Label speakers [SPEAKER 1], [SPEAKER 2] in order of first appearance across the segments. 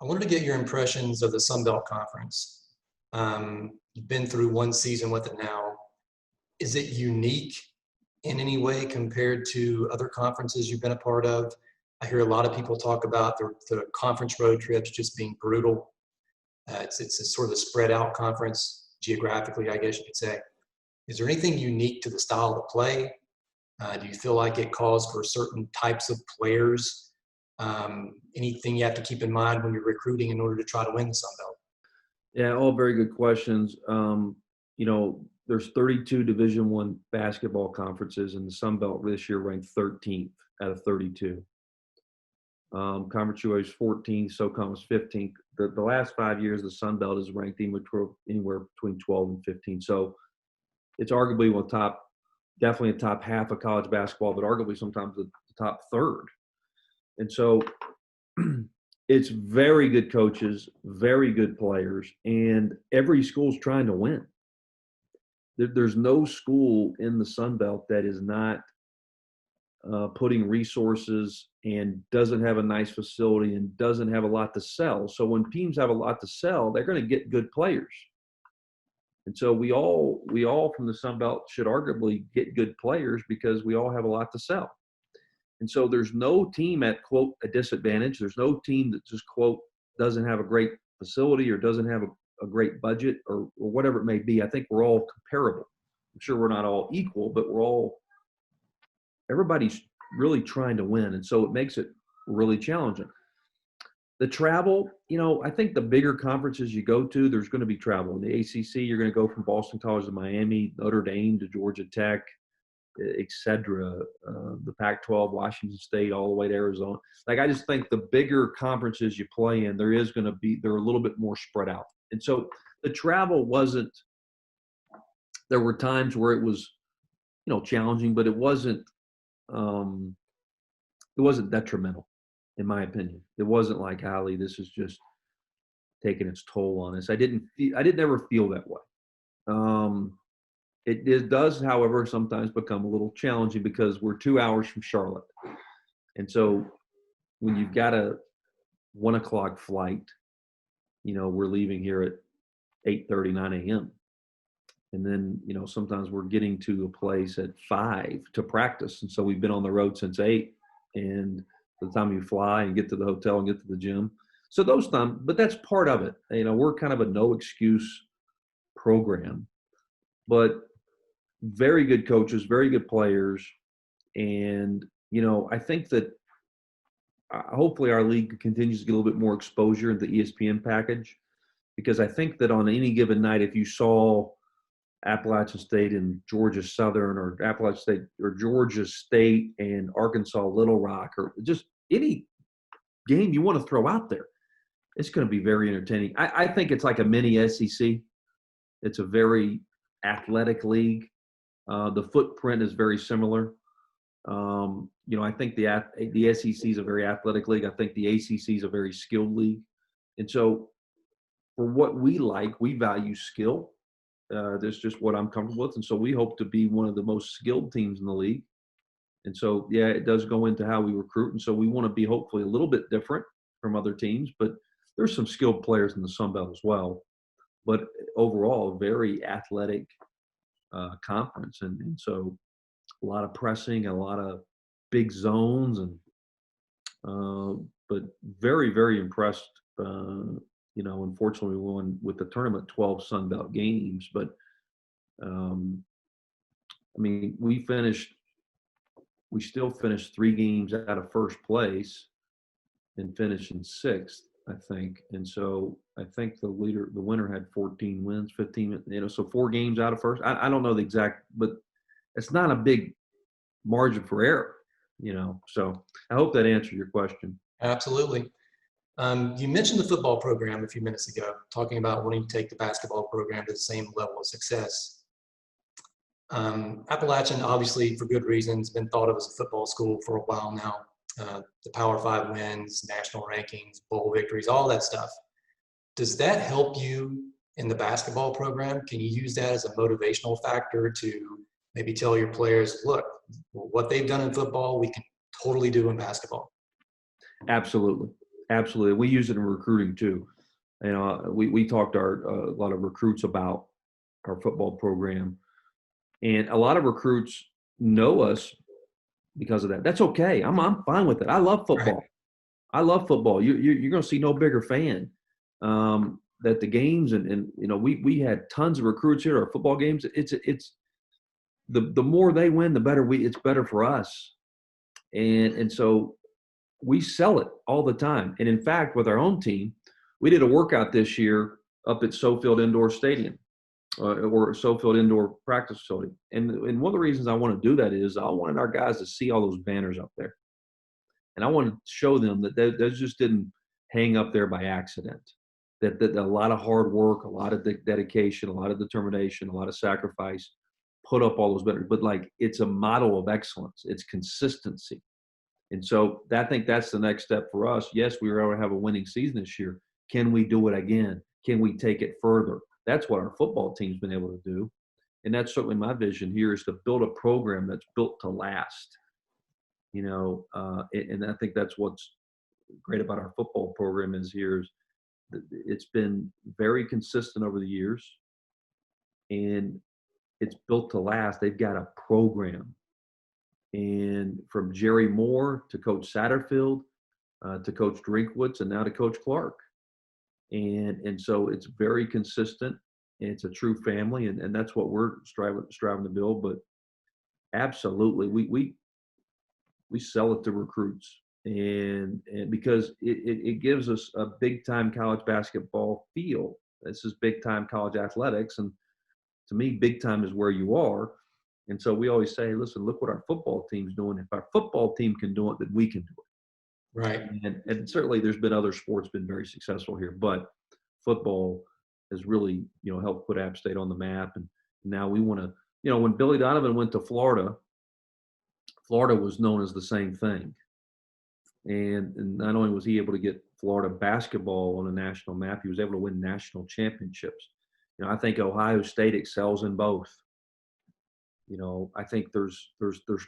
[SPEAKER 1] I wanted to get your impressions of the Sun Belt Conference. You've been through one season with it now. Is it unique in any way compared to other conferences you've been a part of? I hear a lot of people talk about the conference road trips just being brutal. It's a sort of a spread out conference geographically, I guess you could say. Is there anything unique to the style of play? Do you feel like it calls for certain types of players? Anything you have to keep in mind when you're recruiting in order to try to win the Sun Belt?
[SPEAKER 2] Yeah, all very good questions. There's 32 Division I basketball conferences, and the Sun Belt this year ranked 13th out of 32. Conference USA is 14th, SoCon was 15th. The last 5 years, the Sun Belt is ranked anywhere between 12 and 15. So it's arguably definitely a top half of college basketball, but arguably sometimes the top third. And so it's very good coaches, very good players, and every school's trying to win. There's no school in the Sun Belt that is not putting resources and doesn't have a nice facility and doesn't have a lot to sell. So when teams have a lot to sell, they're going to get good players. And so we all from the Sun Belt should arguably get good players because we all have a lot to sell. And so there's no team at, quote, a disadvantage. There's no team that just, quote, doesn't have a great facility or doesn't have a great budget or whatever it may be. I think we're all comparable. I'm sure we're not all equal, but everybody's really trying to win. And so it makes it really challenging. The travel, I think the bigger conferences you go to, there's going to be travel. In the ACC, you're going to go from Boston College to Miami, Notre Dame to Georgia Tech, et cetera. The Pac-12, Washington State, all the way to Arizona. I just think the bigger conferences you play in, they're a little bit more spread out. And so the travel there were times where it was, challenging, but it wasn't detrimental, in my opinion. It wasn't like, Holly, this is just taking its toll on us. I didn't ever feel that way. It does, however, sometimes become a little challenging because we're 2 hours from Charlotte. And so when you've got a 1 o'clock flight, we're leaving here at 8:30, 9 a.m. And then, sometimes we're getting to a place at 5 to practice. And so we've been on the road since 8. And by the time you fly and get to the hotel and get to the gym. So those times, but that's part of it. We're kind of a no excuse program. But very good coaches, very good players. And, I think that hopefully our league continues to get a little bit more exposure in the ESPN package, because I think that on any given night, if you saw Appalachian State and Georgia Southern, or Appalachian State or Georgia State and Arkansas Little Rock, or just any game you want to throw out there, it's going to be very entertaining. I think it's like a mini SEC. It's a very athletic league. The footprint is very similar. I think the SEC is a very athletic league. I think the ACC is a very skilled league. And so for what we like, we value skill. That's just what I'm comfortable with. And so we hope to be one of the most skilled teams in the league. And so, yeah, it does go into how we recruit. And so we want to be hopefully a little bit different from other teams, but there's some skilled players in the Sun Belt as well. But overall, a very athletic conference. And so a lot of pressing, a lot of big zones, and but very, very impressed. Unfortunately, we won with the tournament 12 Sun Belt games, but we still finished 3 games out of first place and finished in 6th, I think. And so I think the winner had 14 wins, 15, so 4 games out of first. I don't know the exact, but it's not a big margin for error, So I hope that answered your question.
[SPEAKER 1] Absolutely. You mentioned the football program a few minutes ago, talking about wanting to take the basketball program to the same level of success. Appalachian, obviously, for good reasons, been thought of as a football school for a while now. The Power 5 wins, national rankings, bowl victories, all that stuff. Does that help you in the basketball program? Can you use that as a motivational factor to maybe tell your players, look, what they've done in football, we can totally do in basketball?
[SPEAKER 2] Absolutely. Absolutely. We use it in recruiting too. You know, we talked to a lot of recruits about our football program, and a lot of recruits know us because of that. That's okay. I'm fine with it. I love
[SPEAKER 1] Right.
[SPEAKER 2] football. I love football. You're going to see no bigger fan. That the games and you know we had tons of recruits here at our football games. It's the more they win, the better it's better for us. And so we sell it all the time. And in fact, with our own team, we did a workout this year up at Sofield Indoor Stadium or Sofield Indoor Practice Facility. And one of the reasons I want to do that is I wanted our guys to see all those banners up there. And I wanted to show them that those just didn't hang up there by accident. That a lot of hard work, a lot of dedication, a lot of determination, a lot of sacrifice put up all those banners. But like it's a model of excellence. It's consistency. And so I think that's the next step for us. Yes, we were able to have a winning season this year. Can we do it again? Can we take it further? That's what our football team's been able to do. And that's certainly my vision here is to build a program that's built to last. You know, and I think that's what's great about our football program is here is it's been very consistent over the years and it's built to last. They've got a program. And from Jerry Moore to Coach Satterfield to Coach Drinkwitz and now to Coach Clark. And so it's very consistent and it's a true family and that's what we're striving to build. But absolutely, we sell it to recruits and because it gives us a big time college basketball feel. This is big time college athletics. And to me, big time is where you are. And so we always say, listen, look what our football team's doing. If our football team can do it, then we can do it.
[SPEAKER 1] Right.
[SPEAKER 2] And certainly there's been other sports been very successful here, but football has really, you know, helped put App State on the map. And now we want to, you know, when Billy Donovan went to Florida, Florida was known as the same thing. And not only was he able to get Florida basketball on a national map, he was able to win national championships. You know, I think Ohio State excels in both. You know, I think there's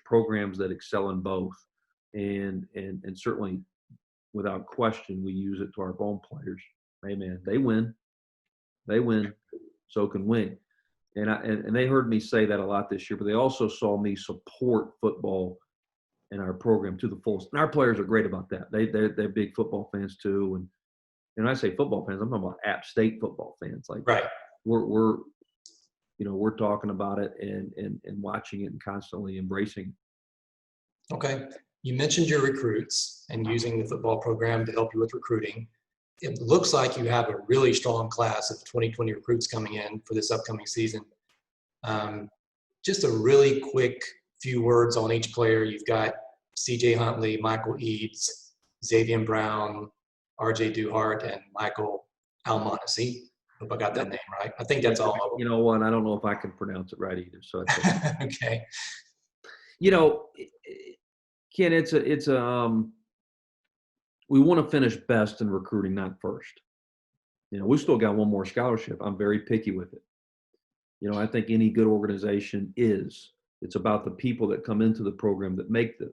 [SPEAKER 2] programs that excel in both, and certainly, without question, we use it to our own players. Hey man, they win, so can we. And they heard me say that a lot this year, but they also saw me support football in our program to the fullest. And our players are great about that. They're big football fans too, and when I say football fans, I'm talking about App State football fans. Like
[SPEAKER 1] Right.
[SPEAKER 2] we're you know, we're talking about it and watching it and constantly embracing it.
[SPEAKER 1] Okay. You mentioned your recruits and using the football program to help you with recruiting. It looks like you have a really strong class of 2020 recruits coming in for this upcoming season. Just a really quick few words on each player. You've got CJ Huntley, Michael Eads, Xavier Brown, RJ Duhart, and Michael Almonacci. Hope I got that name right. I think that's all of them.
[SPEAKER 2] You know what? I don't know if I can pronounce it right either. So it's okay.
[SPEAKER 1] Okay.
[SPEAKER 2] You know, Ken, we want to finish best in recruiting, not first. You know, we still got one more scholarship. I'm very picky with it. You know, I think any good organization it's about the people that come into the program that make the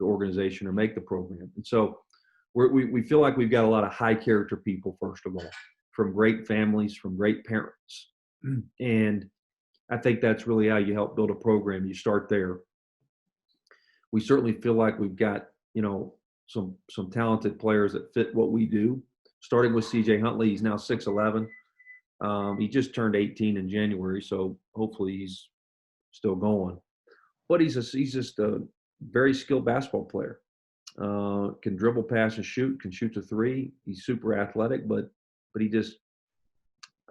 [SPEAKER 2] organization or make the program. And so we feel like we've got a lot of high character people, first of all, from great families, from great parents. And I think that's really how you help build a program. You start there. We certainly feel like we've got, you know, some talented players that fit what we do, starting with CJ Huntley. He's now 6'11". He just turned 18 in January, so hopefully he's still going. But he's just a very skilled basketball player. Can dribble, pass, and shoot. Can shoot the three. He's super athletic, but he just,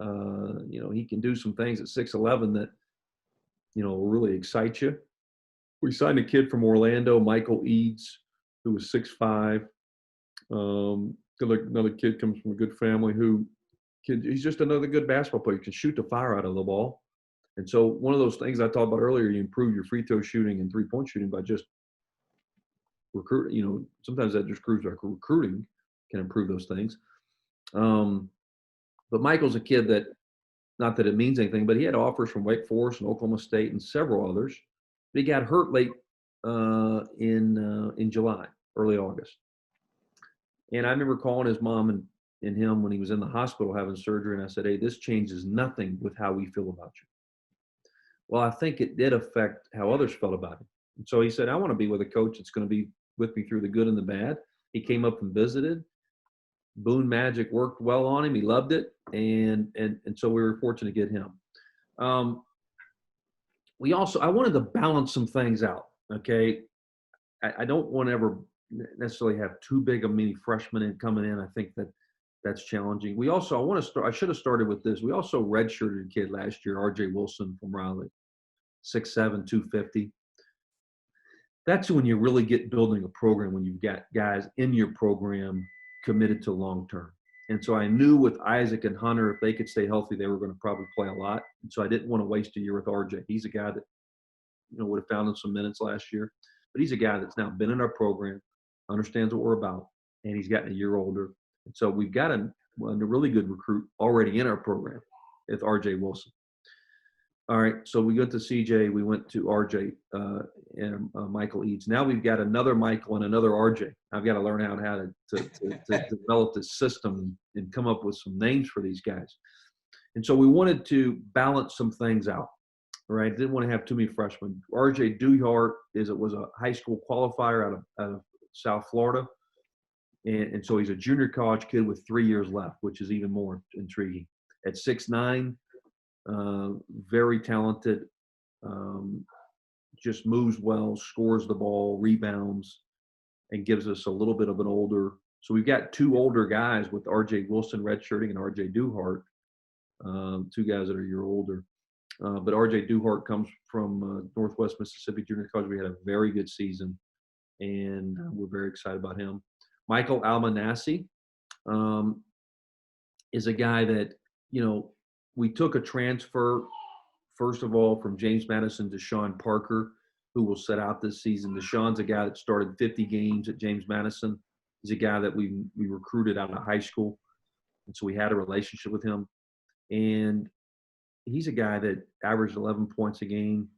[SPEAKER 2] you know, he can do some things at 6'11" that, you know, will really excite you. We signed a kid from Orlando, Michael Eads, who was 6'5". Another kid comes from a good family he's just another good basketball player. He can shoot the fire out of the ball. And so one of those things I talked about earlier, you improve your free throw shooting and three-point shooting by just recruit. You know, sometimes that just proves like recruiting can improve those things. But Michael's a kid that, not that it means anything, but he had offers from Wake Forest and Oklahoma State and several others. But he got hurt late in July, early August. And I remember calling his mom and him when he was in the hospital having surgery. And I said, hey, this changes nothing with how we feel about you. Well, I think it did affect how others felt about him. And so he said, I want to be with a coach that's going to be with me through the good and the bad. He came up and visited. Boone Magic worked well on him. He loved it. And so we were fortunate to get him. I wanted to balance some things out. Okay. I don't want to ever necessarily have too big of many freshmen coming in. I think that's challenging. I should have started with this. We also redshirted a kid last year, RJ Wilson from Raleigh, 6'7", 250. That's when you really get building a program, when you've got guys in your program committed to long-term. And so I knew with Isaac and Hunter, if they could stay healthy, they were going to probably play a lot. And so I didn't want to waste a year with RJ. He's a guy that, would have found him some minutes last year. But he's a guy that's now been in our program, understands what we're about, and he's gotten a year older. And so we've got a really good recruit already in our program with RJ Wilson. All right, so we went to CJ, we went to RJ and Michael Eads. Now we've got another Michael and another RJ. I've got to learn how to develop this system and come up with some names for these guys. And so we wanted to balance some things out, right? Didn't want to have too many freshmen. RJ Duhart was a high school qualifier out of South Florida. And so he's a junior college kid with 3 years left, which is even more intriguing. At 6'9", very talented, just moves well, scores the ball, rebounds, and gives us a little bit of an older. So we've got two older guys with RJ Wilson redshirting and RJ Duhart, two guys that are a year older. But RJ Duhart comes from Northwest Mississippi Junior College. We had a very good season, and we're very excited about him. Michael Almanassi is a guy that, we took a transfer, first of all, from James Madison to Sean Parker, who will set out this season. Deshaun's a guy that started 50 games at James Madison. He's a guy that we recruited out of high school, and so we had a relationship with him. And he's a guy that averaged 11 points a game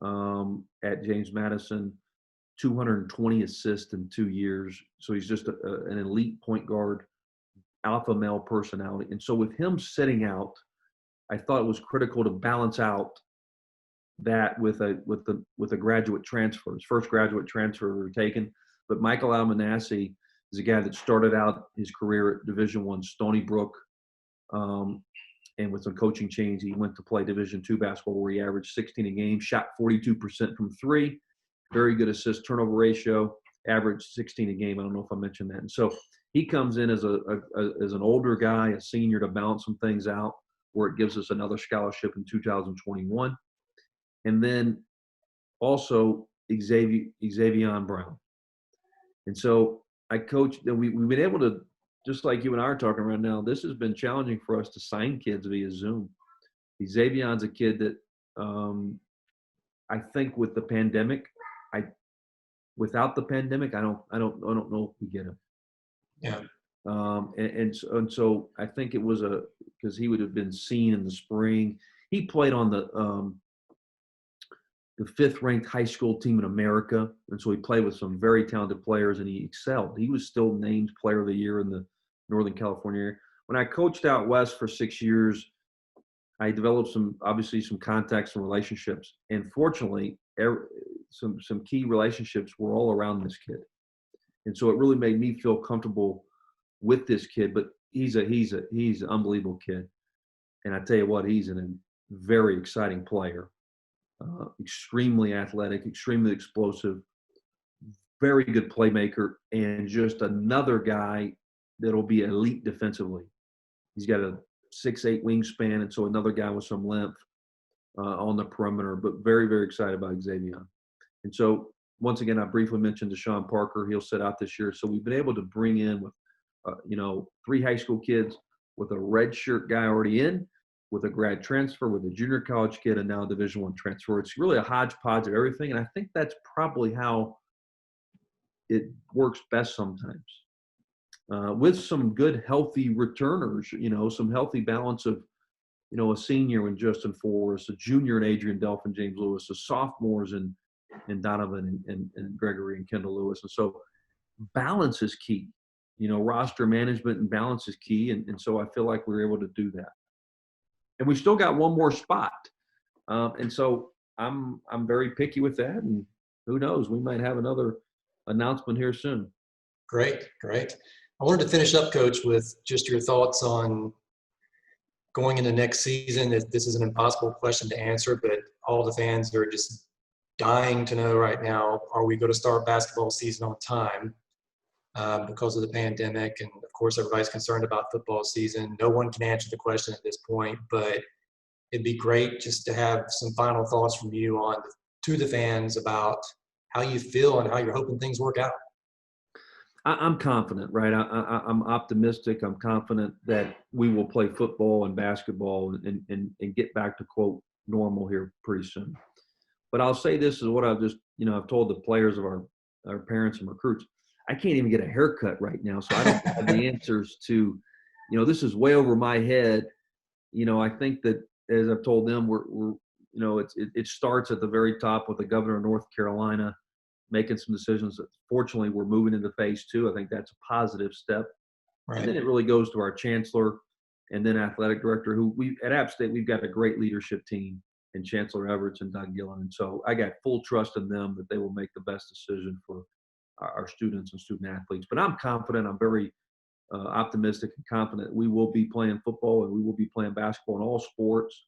[SPEAKER 2] at James Madison, 220 assists in 2 years. So he's just an elite point guard, alpha male personality. And so with him sitting out, I thought it was critical to balance out that with a graduate transfer. His first graduate transfer we were taken. But Michael Almanassi is a guy that started out his career at Division I Stony Brook. And with some coaching change, he went to play Division II basketball where he averaged 16 a game, shot 42% from three, very good assist turnover ratio, averaged 16 a game. I don't know if I mentioned that. And so he comes in as an older guy, a senior, to balance some things out, where it gives us another scholarship in 2021. And then also Xavier Brown. And so I coached, we've been able to, just like you and I are talking right now, this has been challenging for us to sign kids via Zoom. Xavier's a kid that I think with the pandemic, without the pandemic, I don't know if we get him.
[SPEAKER 1] Yeah.
[SPEAKER 2] And so I think it was because he would have been seen in the spring. He played on the 5th ranked high school team in America. And so he played with some very talented players and he excelled. He was still named player of the year in the Northern California area. When I coached out west for 6 years, I developed some contacts and relationships. And fortunately, some key relationships were all around this kid. And so it really made me feel comfortable with this kid, but he's an unbelievable kid. And I tell you what, he's a very exciting player, extremely athletic, extremely explosive, very good playmaker, and just another guy that'll be elite defensively. He's got a 6'8" wingspan, and so another guy with some length on the perimeter, but very, very excited about Xavier. And so once again, I briefly mentioned Deshaun Parker. He'll sit out this year. So we've been able to bring in with 3 high school kids, with a redshirt guy already in, with a grad transfer, with a junior college kid, and now a Division I transfer. It's really a hodgepodge of everything, and I think that's probably how it works best sometimes. With some good, healthy returners, some healthy balance of, a senior in Justin Forrest, a junior in Adrian Delphin, James Lewis, a sophomores in Donovan and Gregory and Kendall Lewis. And so balance is key. roster management and balance is key. And so I feel like we were able to do that. And we still got one more spot. And so I'm very picky with that. And who knows, we might have another announcement here soon.
[SPEAKER 1] Great, great. I wanted to finish up, Coach, with just your thoughts on going into next season. This is an impossible question to answer, but all the fans are just dying to know right now, are we going to start basketball season on time because of the pandemic? And of course, everybody's concerned about football season. No one can answer the question at this point, but it'd be great just to have some final thoughts from you to the fans about how you feel and how you're hoping things work out.
[SPEAKER 2] I'm confident, right? I'm optimistic. I'm confident that we will play football and basketball and get back to, quote, normal here pretty soon. But I'll say this is what I've just, I've told the players of our parents and recruits. I can't even get a haircut right now, so I don't have the answers to, this is way over my head. I think that, as I've told them, we're it starts at the very top with the governor of North Carolina making some decisions. Fortunately, we're moving into phase 2. I think that's a positive step.
[SPEAKER 1] Right.
[SPEAKER 2] And then it really goes to our chancellor and then athletic director, who at App State, we've got a great leadership team in Chancellor Everett and Doug Gillen. And so I got full trust in them that they will make the best decision for our students and student athletes. But I'm confident. I'm very optimistic and confident we will be playing football and we will be playing basketball in all sports.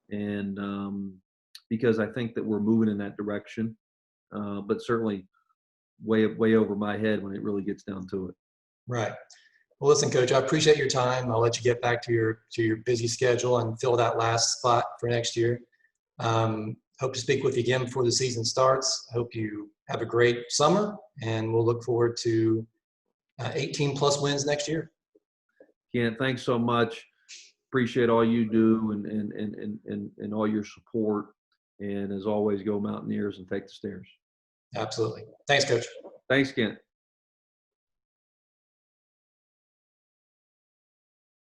[SPEAKER 2] And because I think that we're moving in that direction. But certainly way over my head when it really gets down to it.
[SPEAKER 1] Right. Well, listen, Coach, I appreciate your time. I'll let you get back to your busy schedule and fill that last spot for next year. Hope to speak with you again before the season starts. I hope you have a great summer, and we'll look forward to 18-plus wins next year.
[SPEAKER 2] Kent, thanks so much. Appreciate all you do and all your support. And as always, go Mountaineers and take the stairs.
[SPEAKER 1] Absolutely. Thanks, Coach.
[SPEAKER 2] Thanks, Kent.